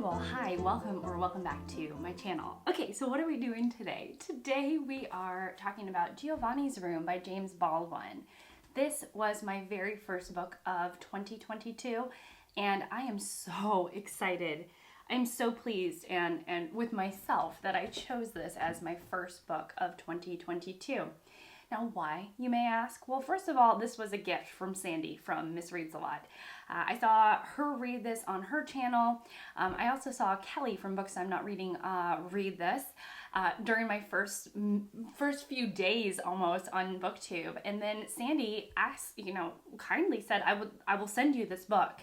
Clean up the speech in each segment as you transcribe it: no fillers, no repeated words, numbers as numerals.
well, hi, welcome back to my channel. Okay, so what are we doing today? Today we are talking about Giovanni'S Room by James Baldwin. This was my very first book of 2022, and I am so excited. I'm so pleased and with myself that I chose this as my first book of 2022. Now, why, you may ask? Well, first of all, this was a gift from Sandy from Miss Reads a Lot. I saw her read this on her channel. I also saw Kelly from Books I'm Not Reading read this during my first few days almost on BookTube. And then Sandy asked, kindly said, I will send you this book.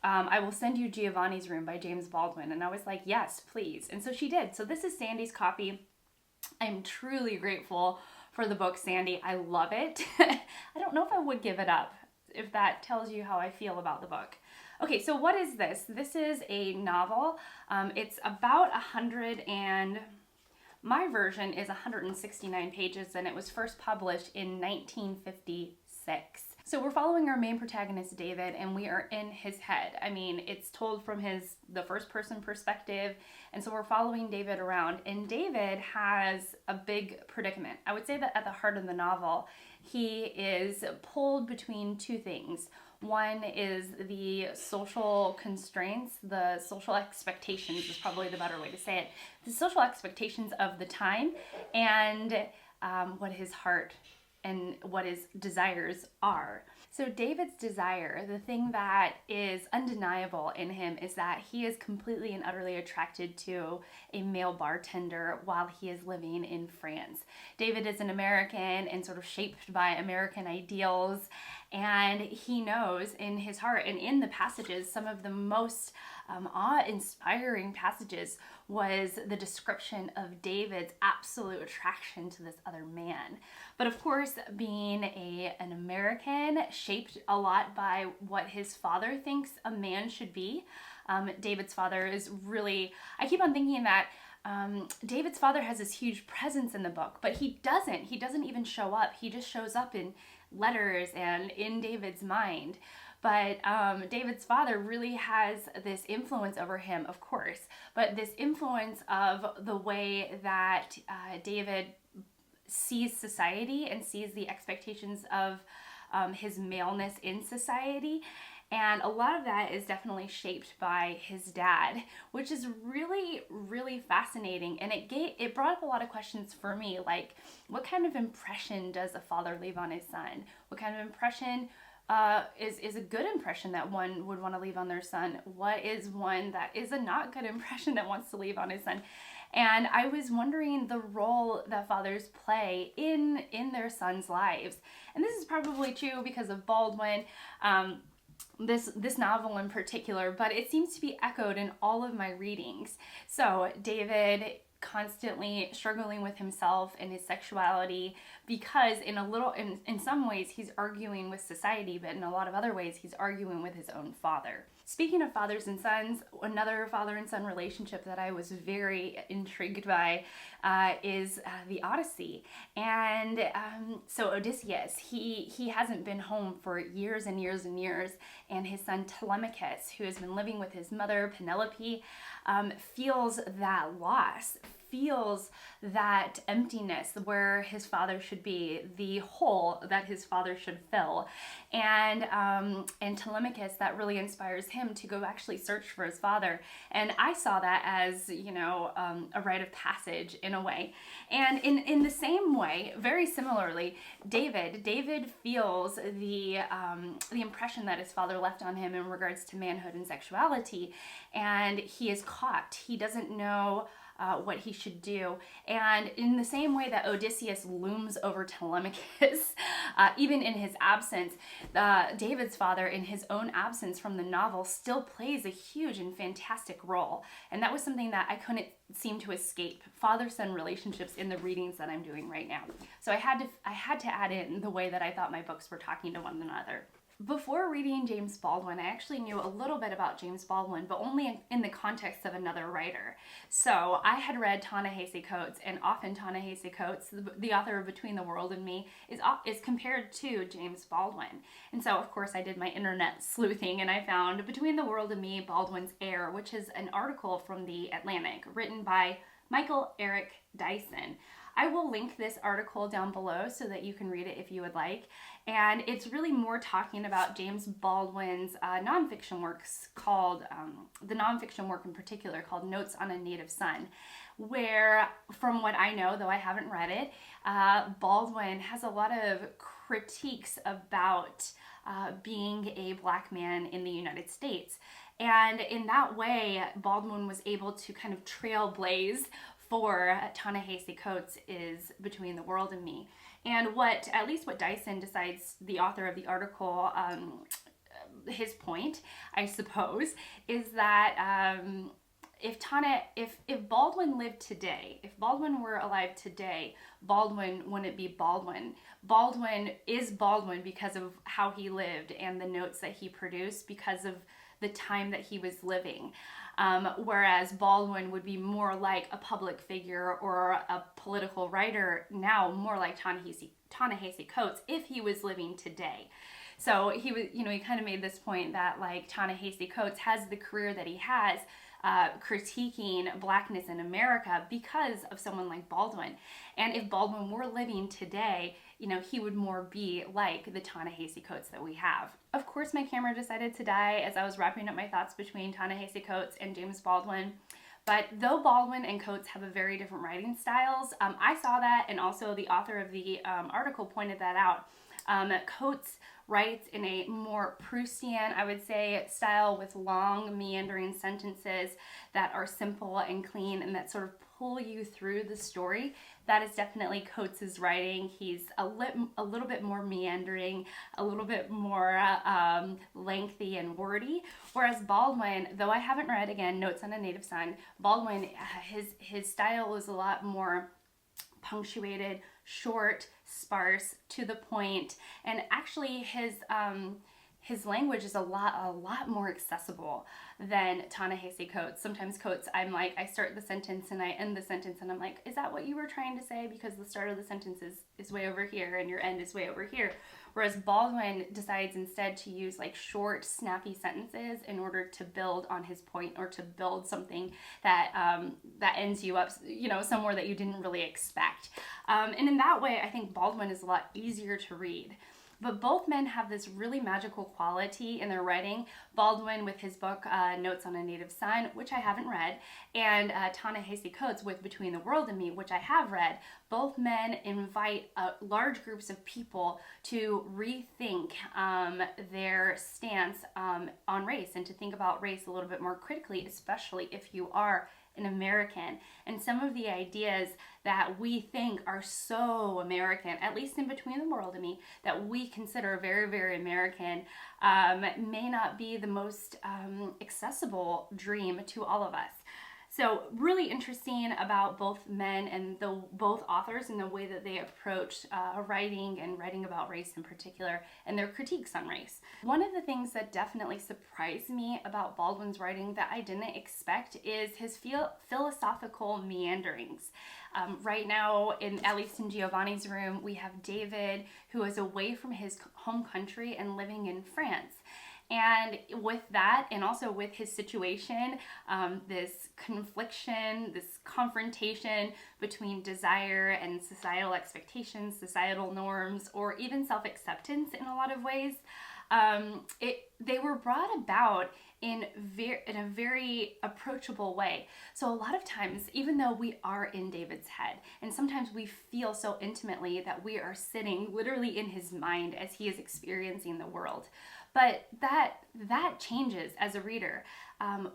I will send you Giovanni'S Room by James Baldwin. And I was like, yes, please. And so she did. So this is Sandy's copy. I'm truly grateful for the book, Sandy. I love it. I don't know if I would give it up, if that tells you how I feel about the book. Okay, so what is this? This is a novel. It's about my version is 169 pages, and it was first published in 1956. So we're following our main protagonist, David, and we are in his head. I mean, it's told from the first person perspective, and so we're following David around, and David has a big predicament. I would say that at the heart of the novel, he is pulled between two things. One is the social constraints, the social expectations is probably the better way to say it. The social expectations of the time and what his heart and what his desires are. So David's desire, the thing that is undeniable in him, is that he is completely and utterly attracted to a male bartender while he is living in France. David is an American and sort of shaped by American ideals, and he knows in his heart and in the passages, some of the most awe-inspiring passages was the description of David's absolute attraction to this other man. But of course, being an American, shaped a lot by what his father thinks a man should be. David's father is really, I keep on thinking that David's father has this huge presence in the book, but he doesn't even show up. He just shows up in letters and in David's mind. But David's father really has this influence over him, of course, but this influence of the way that David sees society and sees the expectations of his maleness in society. And a lot of that is definitely shaped by his dad, which is really, really fascinating. And it brought up a lot of questions for me, like what kind of impression does a father leave on his son? What kind of impression is a good impression that one would want to leave on their son? What is one that is a not good impression that wants to leave on his son? And I was wondering the role that fathers play in their sons' lives. And this is probably true because of Baldwin, this novel in particular, but it seems to be echoed in all of my readings. So David constantly struggling with himself and his sexuality because in some ways he's arguing with society, but in a lot of other ways he's arguing with his own father. Speaking of fathers and sons, another father and son relationship that I was very intrigued by is the Odyssey. And so Odysseus, he hasn't been home for years and years and years, and his son Telemachus, who has been living with his mother Penelope, feels that loss, feels that emptiness where his father should be, the hole that his father should fill. And Telemachus, that really inspires him to go actually search for his father. And I saw that as, a rite of passage in a way. And in the same way, very similarly, David feels the impression that his father left on him in regards to manhood and sexuality. And he is caught. He doesn't know what he should do. And in the same way that Odysseus looms over Telemachus, even in his absence, David's father, in his own absence from the novel, still plays a huge and fantastic role. And that was something that I couldn't seem to escape, father-son relationships in the readings that I'm doing right now. So I had to add in the way that I thought my books were talking to one another. Before reading James Baldwin, I actually knew a little bit about James Baldwin, but only in the context of another writer. So I had read Ta-Nehisi Coates, and often Ta-Nehisi Coates, the author of Between the World and Me, is compared to James Baldwin. And so, of course, I did my internet sleuthing, and I found Between the World and Me, Baldwin's Heir, which is an article from The Atlantic, written by Michael Eric Dyson. I will link this article down below so that you can read it if you would like. And it's really more talking about James Baldwin's nonfiction works called, the nonfiction work in particular called Notes on a Native Son, where, from what I know, though I haven't read it, Baldwin has a lot of critiques about being a Black man in the United States. And in that way, Baldwin was able to kind of trailblaze for Ta-Nehisi Coates is Between the World and Me. And at least what Dyson decides, the author of the article, his point, I suppose, is that if Baldwin lived today, if Baldwin were alive today, Baldwin wouldn't be Baldwin. Baldwin is Baldwin because of how he lived and the notes that he produced because of the time that he was living. Whereas Baldwin would be more like a public figure or a political writer now, more like Ta-Nehisi Coates if he was living today. So he was, he kind of made this point that like Ta-Nehisi Coates has the career that he has, critiquing Blackness in America because of someone like Baldwin. And if Baldwin were living today, he would more be like the Ta-Nehisi Coates that we have. Of course, my camera decided to die as I was wrapping up my thoughts between Ta-Nehisi Coates and James Baldwin. But though Baldwin and Coates have a very different writing styles, I saw that, and also the author of the article pointed that out. Coates writes in a more Proustian, I would say, style with long, meandering sentences that are simple and clean and that sort of pull you through the story. That is definitely Coates' writing. He's a little bit more meandering, a little bit more lengthy and wordy. Whereas Baldwin, though I haven't read, again, Notes on a Native Son, Baldwin, his style is a lot more punctuated, short, sparse, to the point, and actually his language is a lot more accessible than Ta-Nehisi Coates. Sometimes Coates, I start the sentence and I end the sentence and I'm like, is that what you were trying to say? Because the start of the sentence is way over here and your end is way over here. Whereas Baldwin decides instead to use like short, snappy sentences in order to build on his point or to build something that that ends you up, somewhere that you didn't really expect. And in that way, I think Baldwin is a lot easier to read. But both men have this really magical quality in their writing. Baldwin with his book, Notes on a Native Son, which I haven't read, and Ta-Nehisi Coates with Between the World and Me, which I have read. Both men invite large groups of people to rethink their stance on race and to think about race a little bit more critically, especially if you are an American. And some of the ideas that we think are so American, at least in Between the World and Me, that we consider very, very American, may not be the most accessible dream to all of us. So really interesting about both men and both authors and the way that they approach writing and writing about race in particular and their critiques on race. One of the things that definitely surprised me about Baldwin's writing that I didn't expect is his philosophical meanderings. Right now, at least in Giovanni's room, we have David, who is away from his home country and living in France. And with that, and also with his situation, this confliction, this confrontation between desire and societal expectations, societal norms, or even self-acceptance in a lot of ways, they were brought about in a very approachable way. So a lot of times, even though we are in David's head, and sometimes we feel so intimately that we are sitting literally in his mind as he is experiencing the world, but that changes as a reader.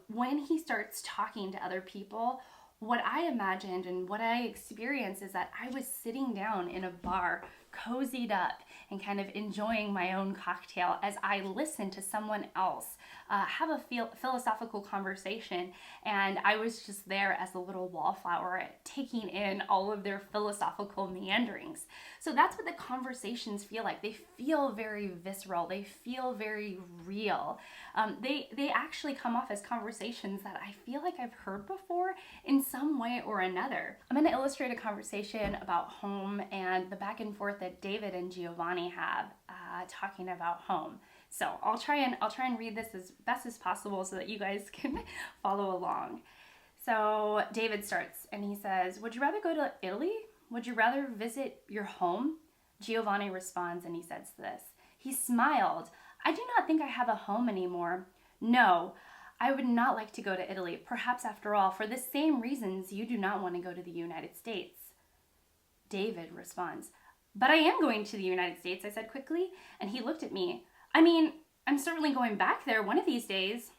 When he starts talking to other people, what I imagined and what I experienced is that I was sitting down in a bar, cozied up, and kind of enjoying my own cocktail as I listened to someone else have a philosophical conversation, and I was just there as a little wallflower taking in all of their philosophical meanderings. So that's what the conversations feel like. They feel very visceral. They feel very real. They actually come off as conversations that I feel like I've heard before in some way or another. I'm going to illustrate a conversation about home and the back and forth that David and Giovanni have talking about home. So I'll try and read this as best as possible so that you guys can follow along. So David starts and he says, "Would you rather go to Italy? Would you rather visit your home?" Giovanni responds and he says this. He smiled. "I do not think I have a home anymore. No, I would not like to go to Italy. Perhaps after all, for the same reasons you do not want to go to the United States." David responds, "But I am going to the United States," I said quickly, and he looked at me. "I mean, I'm certainly going back there one of these days."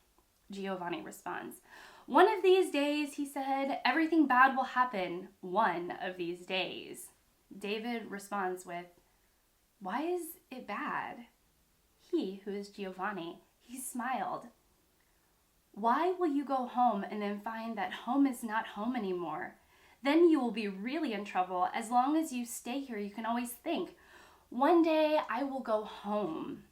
Giovanni responds, "One of these days," he said, "everything bad will happen. One of these days." David responds with, "Why is it bad?" He, who is Giovanni, he smiled. "Why will you go home and then find that home is not home anymore? Then you will be really in trouble. As long as you stay here, you can always think, 'One day I will go home.'"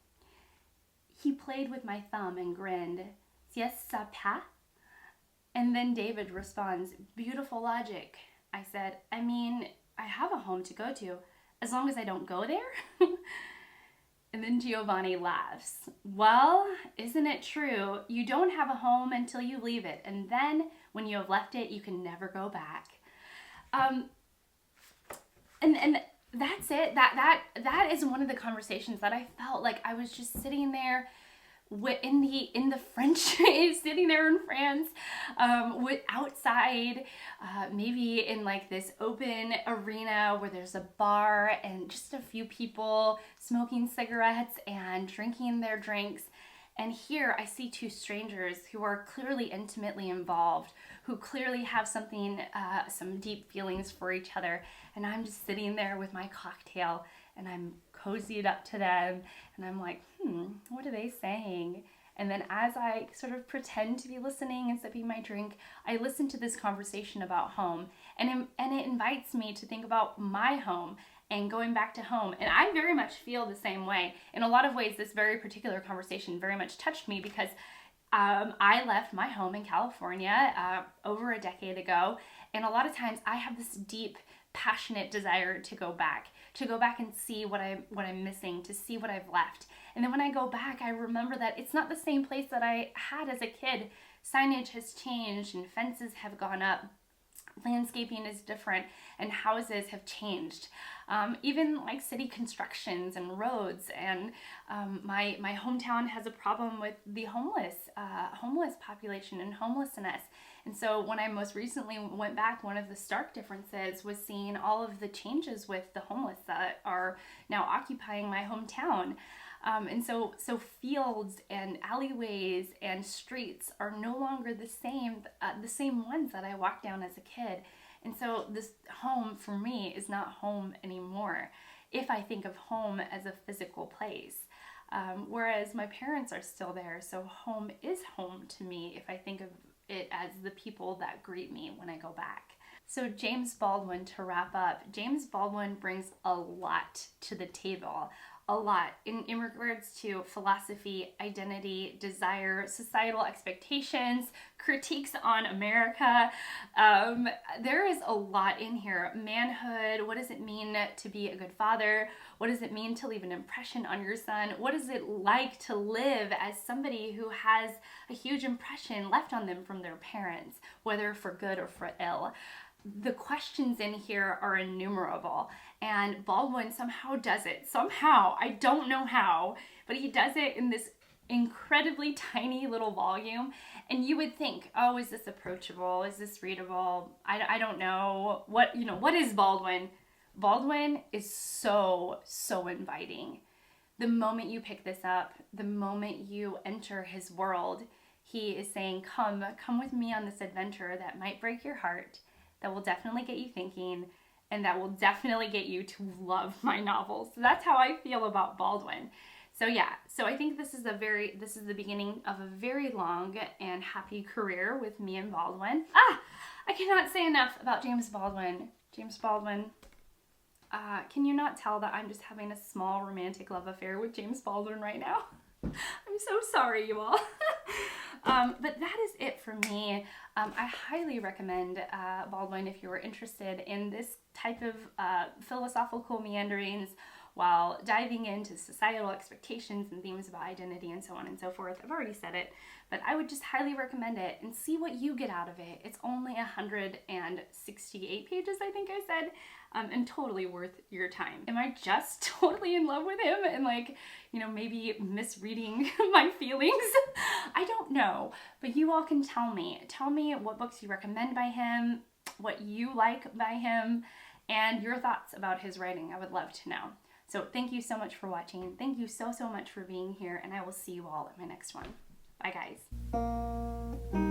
He played with my thumb and grinned. "C'est ça pas?" And then David responds, "Beautiful logic." I said, "I mean, I have a home to go to, as long as I don't go there." And then Giovanni laughs. "Well, isn't it true? You don't have a home until you leave it, and then when you have left it, you can never go back." And that's it. That is one of the conversations that I felt like I was just sitting there in the French, sitting there in France, with outside, maybe in like this open arena where there's a bar and just a few people smoking cigarettes and drinking their drinks. And here I see two strangers who are clearly intimately involved, who clearly have something, some deep feelings for each other. And I'm just sitting there with my cocktail and I'm cozied up to them and I'm like, what are they saying? And then as I sort of pretend to be listening and sipping my drink, I listen to this conversation about home, and it invites me to think about my home and going back to home. And I very much feel the same way. In a lot of ways, this very particular conversation very much touched me because I left my home in California over a decade ago, and a lot of times I have this deep, passionate desire to go back and see what I'm missing, to see what I've left. And then when I go back, I remember that it's not the same place that I had as a kid. Signage has changed and fences have gone up. Landscaping is different and houses have changed. Even like city constructions and roads, and my hometown has a problem with the homeless population and homelessness. And so when I most recently went back, one of the stark differences was seeing all of the changes with the homeless that are now occupying my hometown. And so fields and alleyways and streets are no longer the same ones that I walked down as a kid. And so this home for me is not home anymore if I think of home as a physical place. Whereas my parents are still there, so home is home to me if I think of it as the people that greet me when I go back. So James Baldwin, to wrap up, James Baldwin brings a lot to the table. A lot in regards to philosophy, identity, desire, societal expectations, critiques on America. There is a lot in here. Manhood, what does it mean to be a good father? What does it mean to leave an impression on your son? What is it like to live as somebody who has a huge impression left on them from their parents, whether for good or for ill? The questions in here are innumerable, and Baldwin somehow does it. Somehow, I don't know how, but he does it in this incredibly tiny little volume. And you would think, oh, is this approachable? Is this readable? I don't know. What is Baldwin? Baldwin is so inviting. The moment you pick this up, the moment you enter his world, he is saying, come with me on this adventure that might break your heart, that will definitely get you thinking, and that will definitely get you to love my novels. So that's how I feel about Baldwin. So yeah, so I think this is the beginning of a very long and happy career with me and Baldwin. I cannot say enough about James Baldwin. James Baldwin, Can you not tell that I'm just having a small romantic love affair with James Baldwin right now? I'm so sorry, you all. But that is it for me. I highly recommend Baldwin if you are interested in this type of philosophical meanderings while diving into societal expectations and themes about identity and so on and so forth. I've already said it, but I would just highly recommend it and see what you get out of it. It's only 168 pages, I think I said, and totally worth your time. Am I just totally in love with him and like, you know, maybe misreading my feelings? I don't know, but you all can tell me. Tell me what books you recommend by him, what you like by him, and your thoughts about his writing. I would love to know. So thank you so much for watching. Thank you so much for being here, and I will see you all at my next one. Bye, guys.